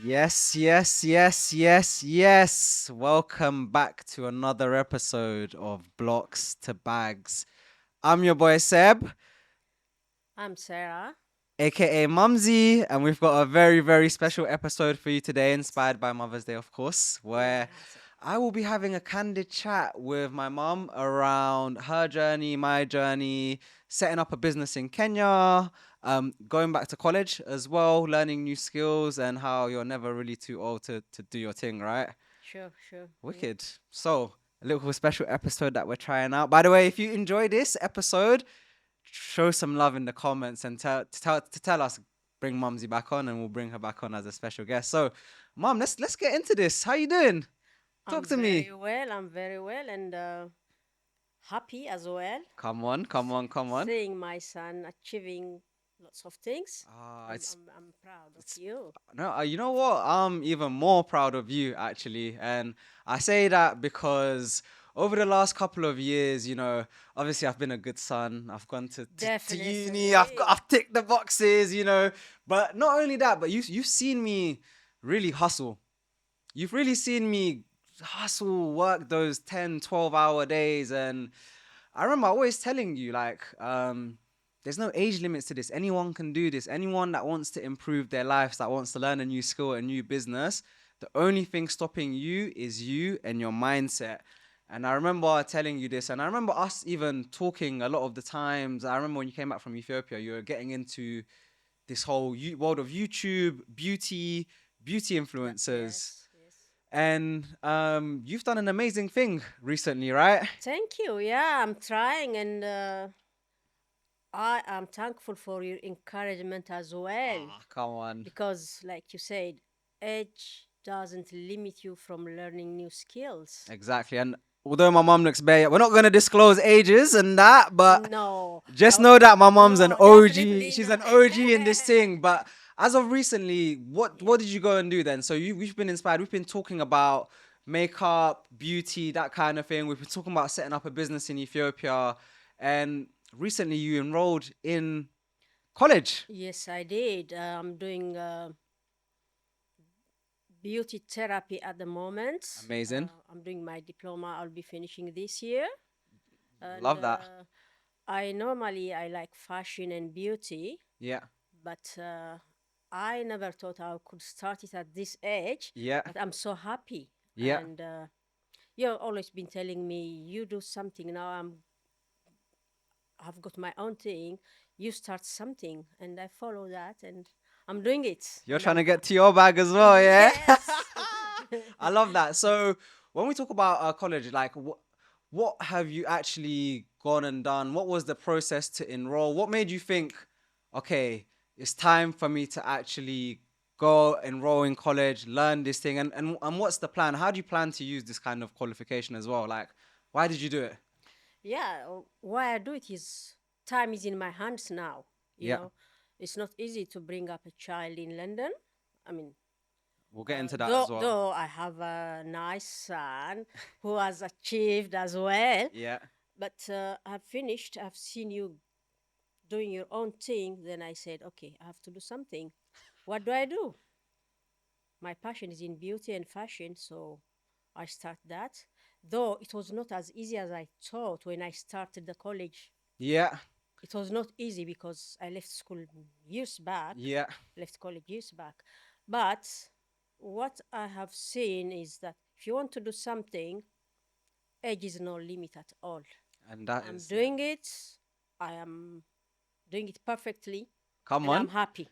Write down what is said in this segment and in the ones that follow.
Yes. Welcome back to another episode of Blocks to Bags. I'm your boy Seb, I'm Sarah. aka Mumsy, and we've got a very special episode for you today, inspired by Mother's Day, of course, where Yes. I will be having a candid chat with my mum around her journey, my journey, setting up a business in Kenya, going back to college as well, learning new skills, and how you're never really too old to do your thing, right? Sure. Yeah. Wicked. So, a little special episode that we're trying out. By the way, if you enjoy this episode, show some love in the comments and tell us. Bring Mumsy back on, and we'll bring her back on as a special guest. So, Mum, let's get into this. How you doing? Talk I'm to me. very well. I'm very well and happy as well. Come on. Seeing my son achieving lots of things. Ah, I'm, I'm, I'm proud of it's you. no, you know what? I'm even more proud of you actually, and I say that because over the last couple of years, obviously I've been a good son. I've gone to uni. Definitely. I've ticked the boxes. But not only that, but you've seen me really hustle. You've really seen me hustle, work those 10, 12 hour days, and I remember always telling you, like, there's no age limits to this. Anyone can do this. Anyone that wants to improve their lives, that wants to learn a new skill, a new business, the only thing stopping you is you and your mindset. And I remember telling you this, and I remember us even talking a lot of the times. I remember when you came back from Ethiopia, you were getting into this whole world of YouTube, beauty influencers. Yes. And you've done an amazing thing recently, right? Thank you. Yeah, I'm trying and I am thankful for your encouragement as well. Ah, come on. Because, like you said, age doesn't limit you from learning new skills. Exactly. And although my mom looks bare, we're not going to disclose ages and that, but No, just know that my mom's an no, OG. definitely She's not. an OG in this thing. But as of recently, what did you go and do then? So we've been inspired. We've been talking about makeup, beauty, that kind of thing. We've been talking about setting up a business in Ethiopia. And recently you enrolled in college. Yes, I did. I'm doing beauty therapy at the moment. Amazing. I'm doing my diploma. I'll be finishing this year. And Love that. I like fashion and beauty, Yeah. but I never thought I could start it at this age. Yeah. But I'm so happy. Yeah. And you've always been telling me you do something now. I've got my own thing. You start something, and I follow that, and I'm doing it, You're and trying I'm to get to happy. your bag as well, yeah? Yes. I love that. So when we talk about college, like what have you actually gone and done? What was the process to enroll? What made you think, okay, it's time for me to actually go enroll in college, learn this thing, and what's the plan? How do you plan to use this kind of qualification as well? Like, why did you do it? Yeah, why I do it is time is in my hands now. You Yeah, know, it's not easy to bring up a child in London. I mean, we'll get into that as well. though I have a nice son who has achieved as well, Yeah, but I've finished. I've seen you doing your own thing. Then I said, okay, I have to do something. What do I do? My passion is in beauty and fashion, so I start that. Though it was not as easy as I thought when I started the college. yeah, It was not easy because I left school years back, yeah. left college years back. But what I have seen is that if you want to do something, age is no limit at all. And that I'm is, yeah. doing it. I am doing it perfectly, Come and I'm on. happy.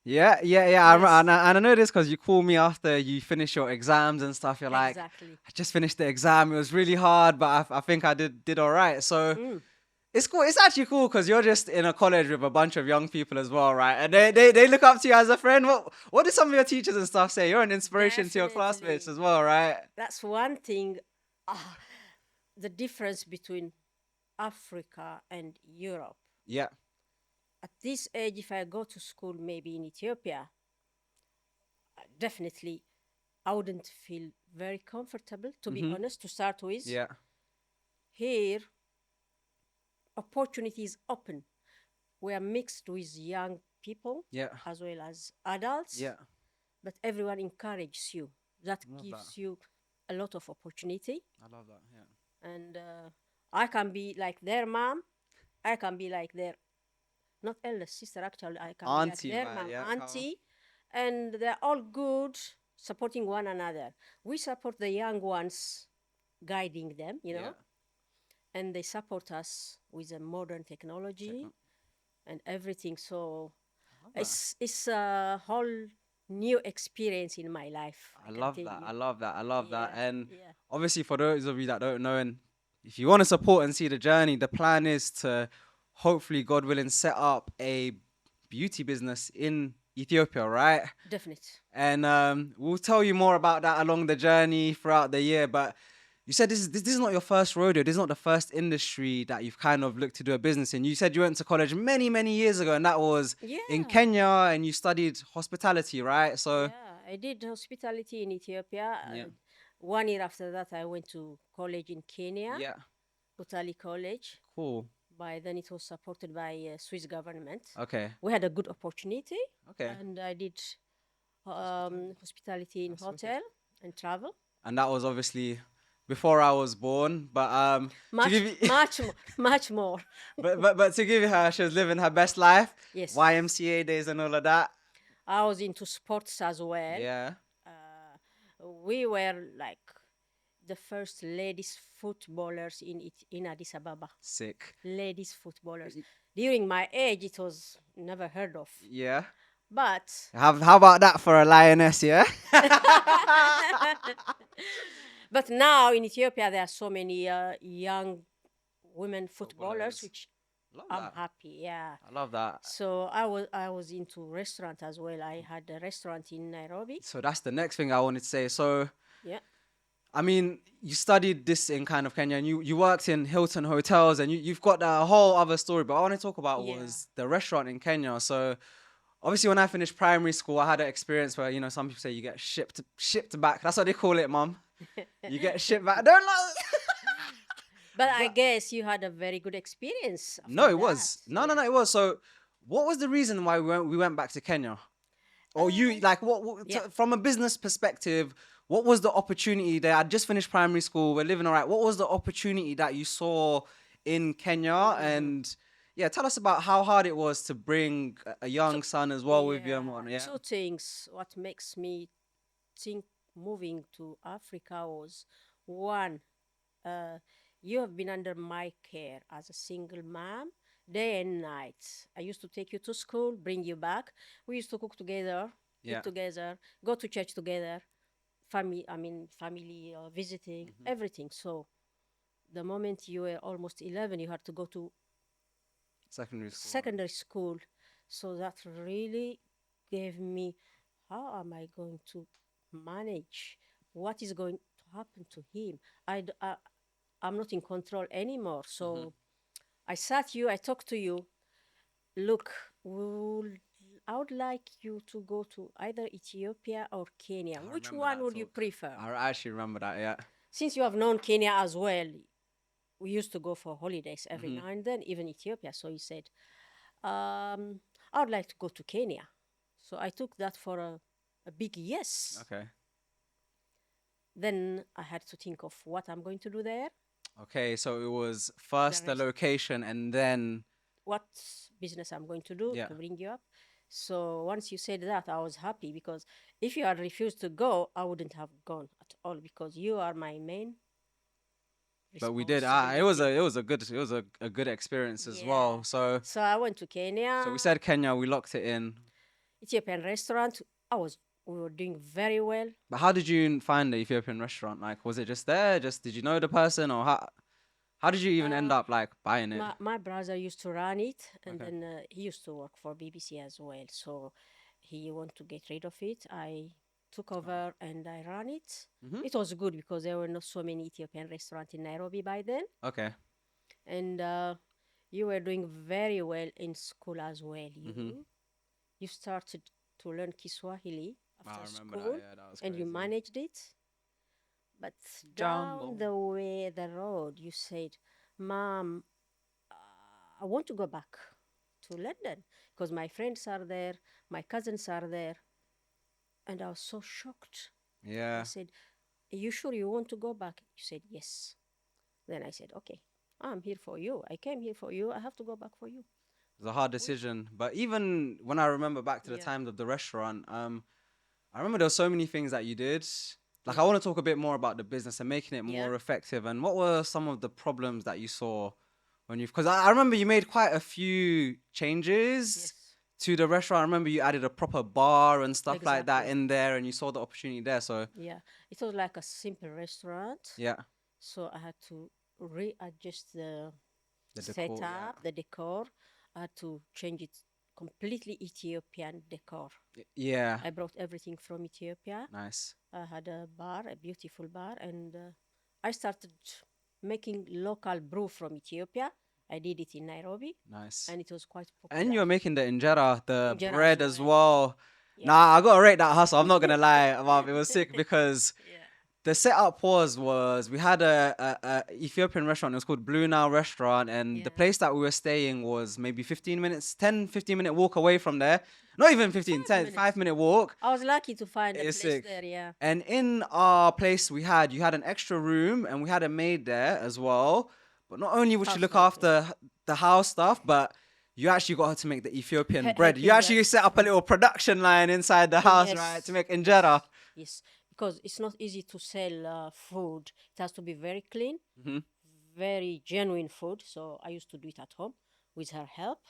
Yeah. Yes, And I know this because you call me after you finish your exams and stuff. You're like, exactly. I just finished the exam. It was really hard, but I think I did all right. So Mm. it's cool. It's actually cool because you're just in a college with a bunch of young people as well, right? And they look up to you as a friend. What did some of your teachers and stuff say? You're an inspiration to your classmates Definitely. as well, right? That's one thing. ah, the difference between Africa and Europe. Yeah. At this age, if I go to school, maybe in Ethiopia, definitely I wouldn't feel very comfortable, to be Mm-hmm. honest, to start with. Yeah. Here, opportunities open. We are mixed with young people Yeah. as well as adults. Yeah. but everyone encourages you. That I love that. gives you a lot of opportunity. I love that. Yeah. And I can be like their mom. I can be like their, not eldest sister, actually. I can be like Auntie, their right? mom, Yeah. Carl. auntie. And they're all good, supporting one another. We support the young ones, guiding them, Yeah. and they support us with the modern technology Techno- and everything. So I love that. it's a whole new experience in my life, I I can love tell that. you. I love that. I love that. Yeah, And yeah. obviously, for those of you that don't know, and if you want to support and see the journey, the plan is to hopefully, God willing, set up a beauty business in Ethiopia, right? Definite. And we'll tell you more about that along the journey throughout the year. But you said this is not your first rodeo. This is not the first industry that you've kind of looked to do a business in. You said you went to college many years ago, and that was in Yeah, Kenya, and you studied hospitality, right? So yeah. I did hospitality in Ethiopia. yeah, 1 year after that, I went to college in Kenya, yeah, Utali College. cool. By then, it was supported by Swiss government. Okay, We had a good opportunity, okay. and I did Hospitality. hospitality in That's wicked. hotel and travel. And that was obviously before I was born. But to Much, give you, much more, much more. but to give you her, she was living her best life. Yes, YMCA days and all of that. I was into sports as well. Yeah, We were like the first ladies footballers in Addis Ababa. sick. Ladies footballers. During my age, it was never heard of. Yeah. But How about that for a lioness? Yeah. but now in Ethiopia there are so many young women footballers, Footballers. which Love I'm that. happy. Yeah. I love that. So I was into restaurant as well. I had a restaurant in Nairobi. So that's the next thing I wanted to say. So Yeah. I mean, you studied this in kind of Kenya, and you worked in Hilton hotels, and you've got a whole other story. But what I want to talk about Yeah. was the restaurant in Kenya. So obviously, when I finished primary school, I had an experience where some people say you get shipped back. That's what they call it, mum. You get shipped back. Don't like. But I guess you had a very good experience after No, it that. was no, Yeah. it was. So, what was the reason why we went back to Kenya? Or you like yeah. from a business perspective? What was the opportunity there? I just finished primary school. We're living all right. What was the opportunity that you saw in Kenya? And yeah, tell us about how hard it was to bring a young son as well with you and whatnot. Yeah. Two things. What makes me think moving to Africa was one, uh, you have been under my care as a single mom, day and night. I used to take you to school, bring you back. We used to cook together, Yeah. eat together, go to church together, family visiting, everything. So the moment you were almost 11, you had to go to Secondary school. secondary school. So that really gave me, how am I going to manage? What is going to happen to him? I'm not in control anymore. So I sat you, I talked to you. Look, I would like you to go to either Ethiopia or Kenya. I Which remember one that would you talk. prefer? I actually remember that. Yeah. Since you have known Kenya as well, we used to go for holidays every now and then, even Ethiopia. So he said, I would like to go to Kenya. So I took that for a big yes. Okay. Then I had to think of what I'm going to do there, Okay. So it was first the rest- location and then what business I'm going to do Yeah. to bring you up. So once you said that, I was happy, because if you had refused to go, I wouldn't have gone at all, because you are my main but we did. It was responsibility. a good experience as Yeah. well. So So I went to Kenya, we said Kenya, we locked it in. Ethiopian restaurant. We were doing very well. But how did you find the Ethiopian restaurant? Like, was it just there? Just did you know the person, or how did you even end up like buying it? My brother used to run it, and Okay. then he used to work for BBC as well. So he wanted to get rid of it. I took over and I ran it. It was good because there were not so many Ethiopian restaurants in Nairobi by then. Okay. And you were doing very well in school as well. You started to learn Kiswahili after remember that. school, Yeah, that was and you crazy. managed it. But Jumbo. down the road, you said, "Mom, I want to go back to London because my friends are there, my cousins are there, And I was so shocked. I Yeah. said, "Are you sure you want to go back?" You said, "Yes." Then I said, "Okay, I'm here for you. I came here for you. I have to go back for you." It was a hard We, decision. But even when I remember back to the yeah, times of the restaurant, I remember there were so many things that you did. Like yeah, I want to talk a bit more about the business and making it yeah. more effective. And what were some of the problems that you saw when you? Because I remember you made quite a few changes Yes, to the restaurant. I remember you added a proper bar and stuff like that exactly. in there, and you saw the opportunity there. So Yeah, it was like a simple restaurant, yeah, so I had to readjust the the decor. Yeah, setup, the decor. I had to change it completely Ethiopian decor. yeah, I brought everything from Ethiopia. nice, I had a bar, a beautiful bar, and I started making local brew from Ethiopia. I did it in Nairobi, nice. and it was quite And popular. you were making the injera, the Injera as bread as well. well. Yeah. Nah, I gotta rate that hustle. I'm not gonna lie, it was sick because Yeah. the setup was we had a Ethiopian restaurant. It was called Blue Nile Restaurant, and the Yeah. place that we were staying was maybe 15 minutes, 10, 15 minute walk away from there. Not even 15, Five 10, minutes. 5 minute walk. I was lucky to find a It's place sick. there. Yeah. And in our place, you had an extra room, and we had a maid there as well. But not only would she look Housekeeping. after the house stuff, but you actually got her to make the Ethiopian bread. You Helping her. actually set up a little production line inside the house, right, to Yes. make injera. Yes. Yes. Because it's not easy to sell food. It has to be very clean, Hmm. very genuine food. So I used to do it at home with her help.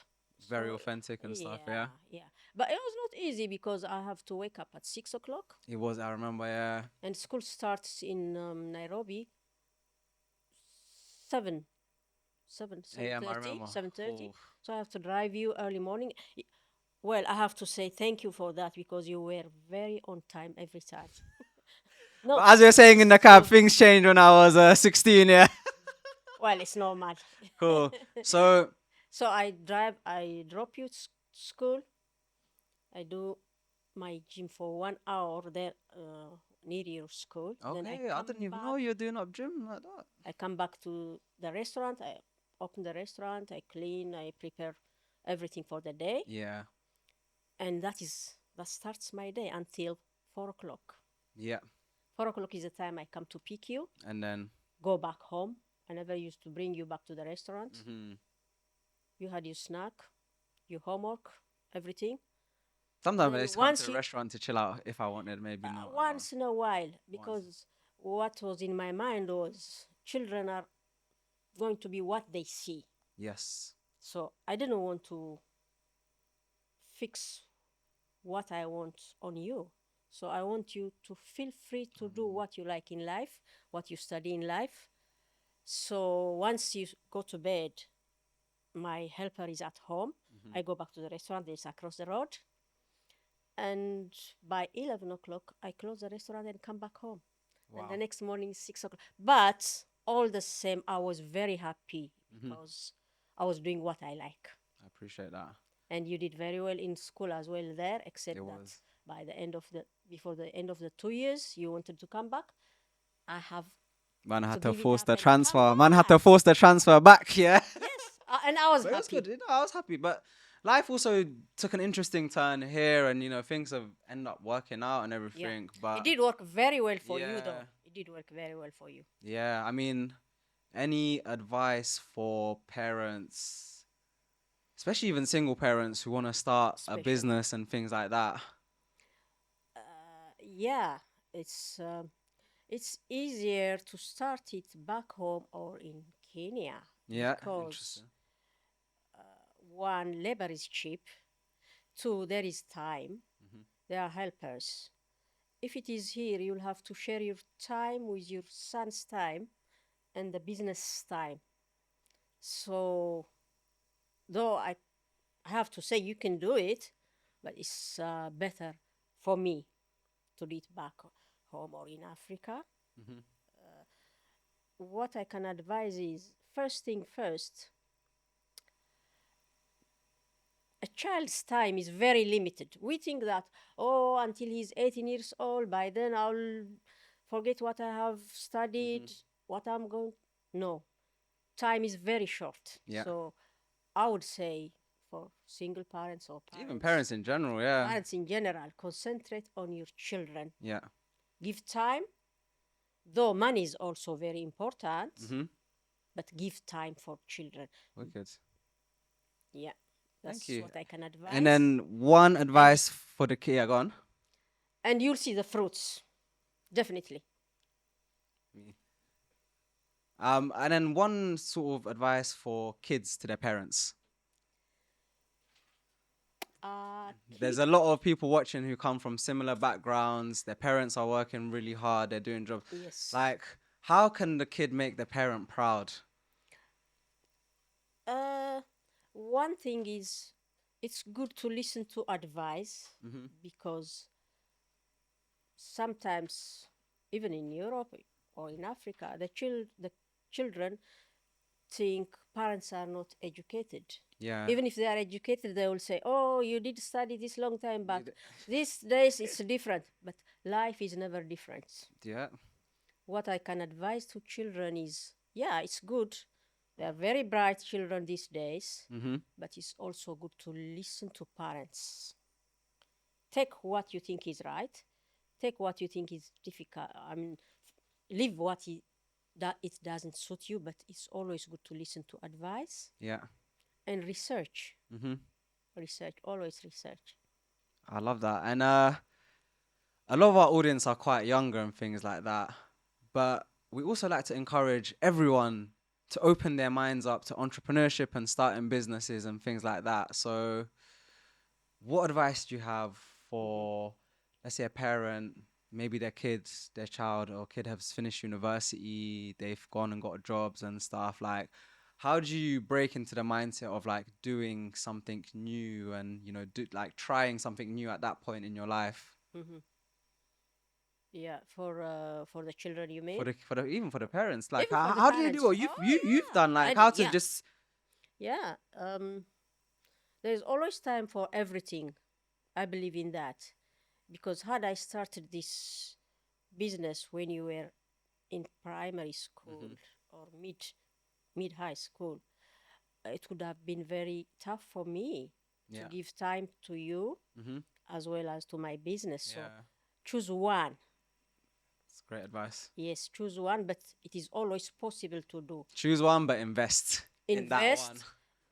Very So authentic and stuff, yeah, yeah. yeah. But it was not easy because I have to wake up at 6 o'clock, It was, I remember, yeah. and school starts in Nairobi 7, 7, seven AM, I thirty, remember. 7:30. Oh, So I have to drive you early morning. Well, I have to say thank you for that because you were very on time every time. but No, as you're saying in the cab, so things changed when I was 16, yeah. well, it's normal. Cool. So, So I drop you school. I do my gym for 1 hour there near your school. Then okay, I didn't even know you're doing up gym like that. I come back to the restaurant. I open the restaurant. I clean. I prepare everything for the day, Yeah, and that starts my day until 4 o'clock. yeah. 4 o'clock is the time I come to pick you, And then, go back home. I never used to bring you back to the restaurant. hmm, You had your snack, your homework, everything. sometimes I Then used to come to the restaurant to chill out if I wanted, maybe not. But once in a while, once. because what was in my mind was children are going to be what they see. Yes. So I didn't want to fix what I want on you. So I want you to feel free to do what you like in life, what you study in life. So once you go to bed, my helper is at home. Hmm. I go back to the restaurant, it's across the road. And by 11 o'clock, I close the restaurant and come back home. And the Wow. next morning, 6 o'clock. But all the same, I was very happy Hmm. because I was doing what I like. I appreciate that. And you did very well in school as well there, except It that was. by the end of before the end of the 2 years, you wanted to come back. I have Man to had to give it force up the and come transfer. Man had to back. force the transfer back, yeah. Yes, and I was But it was happy. good. I was happy. But life also took an interesting turn here, and things have ended up working out and Yeah, everything. it But did work very well for you, yeah, though. It did work very well for you. yeah. I mean, any advice for parents, especially even single parents who want to start a Especially. business and things like that? Yeah, it's easier to start it back home or in Kenya Yeah, because interesting. one, labor is cheap. Two, there is time. Hmm. There are helpers. If it is here, you'll have to share your time with your son's time and the business time. So, though I have to say you can do it, but it's better for me to do it back home or in Africa. Hmm. What I can advise is first thing first, a child's time is very limited. We think that, oh, until he's 18 years old, by then I'll forget what I have Hmm. studied, what I'm going. No, time is very short. Yeah. So I would say for single parents or Even parents. parents in general, yeah. Parents in general, concentrate on your children. Yeah. Give time, though money is also very important, Mm-hmm. but give time for children. Wicked. Yeah, Thank that's you. what I can advise. And then one advice for the kid. Yeah, go on. And you'll see the fruits, definitely. And then one sort of advice for kids to their parents. There's a lot of people watching who come from similar backgrounds. Their parents are working really hard. They're doing jobs. Yes. Like, how can the kid make the parent proud? One thing is, it's good to listen to advice because sometimes, even in Europe or in Africa, the children think parents are not educated. Yeah. Even if they are educated, they will say, "Oh, you did study this long time, but these days it's different." But life is never different. Yeah. What I can advise to children is, yeah, it's good. They are very bright children these days, but it's also good to listen to parents. Take what you think is right. Take what you think is difficult. I mean, leave what that it doesn't suit you, but it's always good to listen to advice. Yeah. And research. Research, always research. I love that. And a lot of our audience are quite younger and things like that. But we also like to encourage everyone to open their minds up to entrepreneurship and starting businesses and things like that. So what advice do you have for, let's say, a parent, maybe their kids, their child or kid has finished university, they've gone and got jobs and stuff. Like, how do you break into the mindset of like doing something new and, you know, trying something new at that point in your life? Yeah, for the children, you mean? Even for the parents, like Even for the how do you do what parents. you've done, like how to just Yeah. There's always time for everything. I believe in that, because had I started this business when you were in primary school or mid high school, it would have been very tough for me to give time to you as well as to my business. So choose one. That's great advice. Yes, choose one, but it is always possible to do. Choose one, but invest in that one.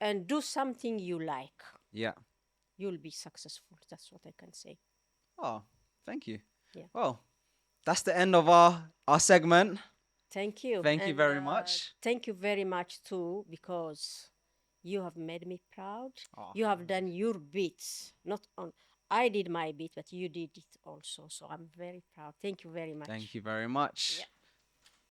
And do something you like. Yeah. You'll be successful. That's what I can say. Oh, thank you. Yeah. Well, that's the end of our segment. Thank you. Thank you very much. Thank you very much too, because you have made me proud. Oh, you have done your bit. Not on I did my bit, but you did it also. So I'm very proud. Thank you very much. Thank you very much. Yeah.